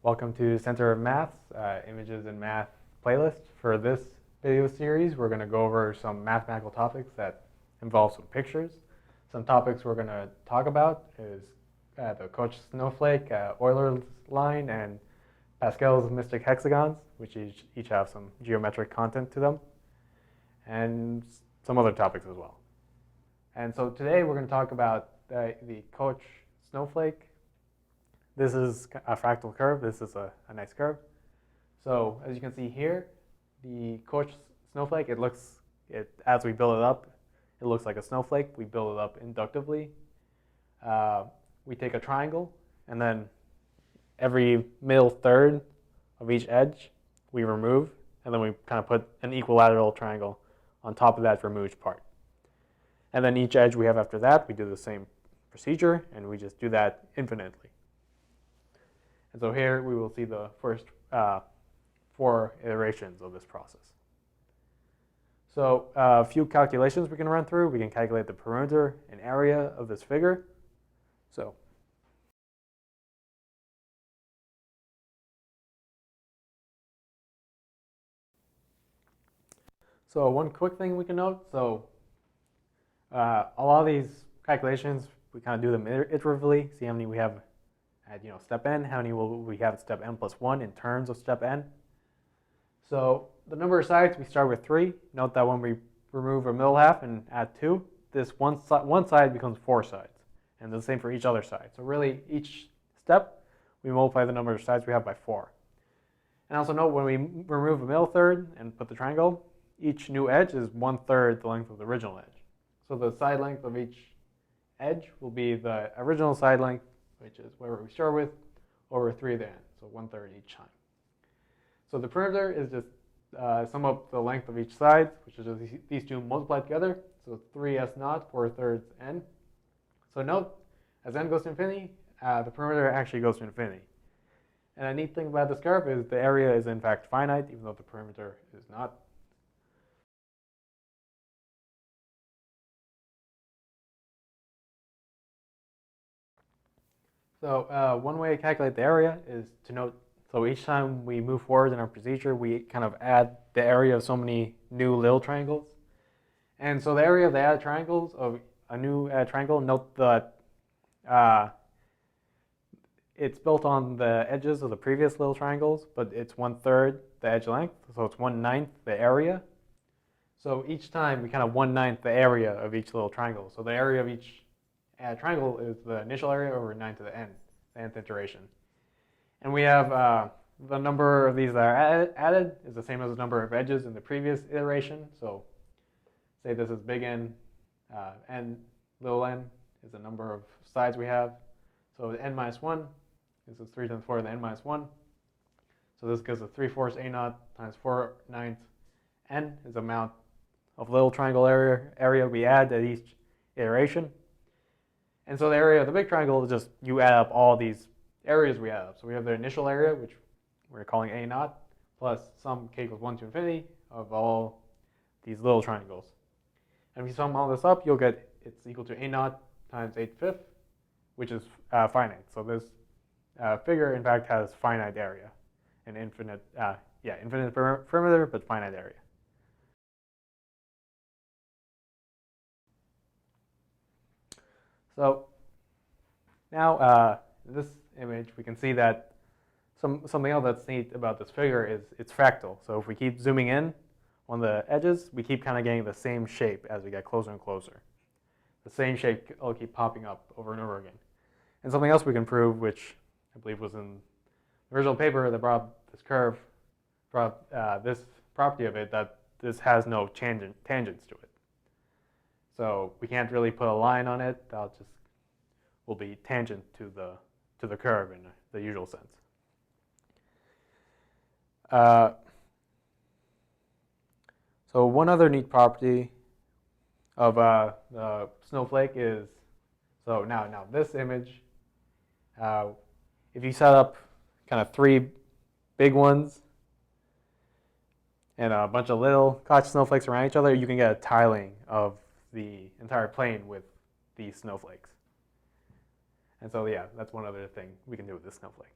Welcome to Center of Math's Images in Math playlist. For this video series, we're going to go over some mathematical topics that involve some pictures. Some topics we're going to talk about is the Koch snowflake, Euler's line, and Pascal's mystic hexagons, which each have some geometric content to them, and some other topics as well. And so today we're going to talk about the Koch snowflake. This is a fractal curve. This is a nice curve. So as you can see here, the Koch snowflake, as we build it up, it looks like a snowflake. We build it up inductively. We take a triangle, and then every middle third of each edge we remove, and then we kind of put an equilateral triangle on top of that removed part. And then each edge we have after that, we do the same procedure, and we just do that infinitely. And so here we will see the first 4 iterations of this process. So a few calculations we can run through. We can calculate the perimeter and area of this figure. So one quick thing we can note. So a lot of these calculations, we kind of do them iteratively, see how many we have at step n, how many will we have at step n plus 1 in terms of step n. So the number of sides, we start with 3. Note that when we remove a middle half and add 2, this one side becomes 4 sides, and the same for each other side. So really, each step, we multiply the number of sides we have by 4. And also note when we remove a middle third and put the triangle, each new edge is 1/3 the length of the original edge. So the side length of each edge will be the original side length, which is whatever we start with, over 3 at the end, so 1/3 each time. So the perimeter is just sum up the length of each side, which is just these two multiplied together, so 3s0, 4/3 n. So note, as n goes to infinity, the perimeter actually goes to infinity. And a neat thing about this curve is the area is in fact finite, even though the perimeter is not. So one way to calculate the area is to note, so each time we move forward in our procedure, we kind of add the area of so many new little triangles. And so the area of the added triangles of a new triangle, note that it's built on the edges of the previous little triangles, but it's 1/3 the edge length, so it's 1/9 the area. So each time we kind of 1/9 the area of each little triangle. So the area of each triangle is the initial area over 9 to the n, the nth iteration. And we have the number of these that are added is the same as the number of edges in the previous iteration. So say this is big N, n little n is the number of sides we have. So n minus 1, this is 3 to the 4 of the n minus 1. So this gives us 3/4 a0 times 4/9 n is the amount of little triangle area we add at each iteration. And so the area of the big triangle is just you add up all these areas we add up. So we have the initial area, which we're calling a0, plus sum k equals 1 to infinity of all these little triangles. And if you sum all this up, you'll get it's equal to a0 times 8/5, which is finite. So this figure, in fact, has finite area, an infinite perimeter, but finite area. So now this image, we can see that something else that's neat about this figure is it's fractal. So if we keep zooming in on the edges, we keep kind of getting the same shape as we get closer and closer. The same shape will keep popping up over and over again. And something else we can prove, which I believe was in the original paper that brought this curve, brought this property of it, that this has no tangents to it. So we can't really put a line on it. That just will be tangent to the curve in the usual sense. So one other neat property of the snowflake is, so now this image, if you set up kind of 3 big ones and a bunch of little Koch snowflakes around each other, you can get a tiling of the entire plane with these snowflakes. And so yeah, that's one other thing we can do with this snowflake.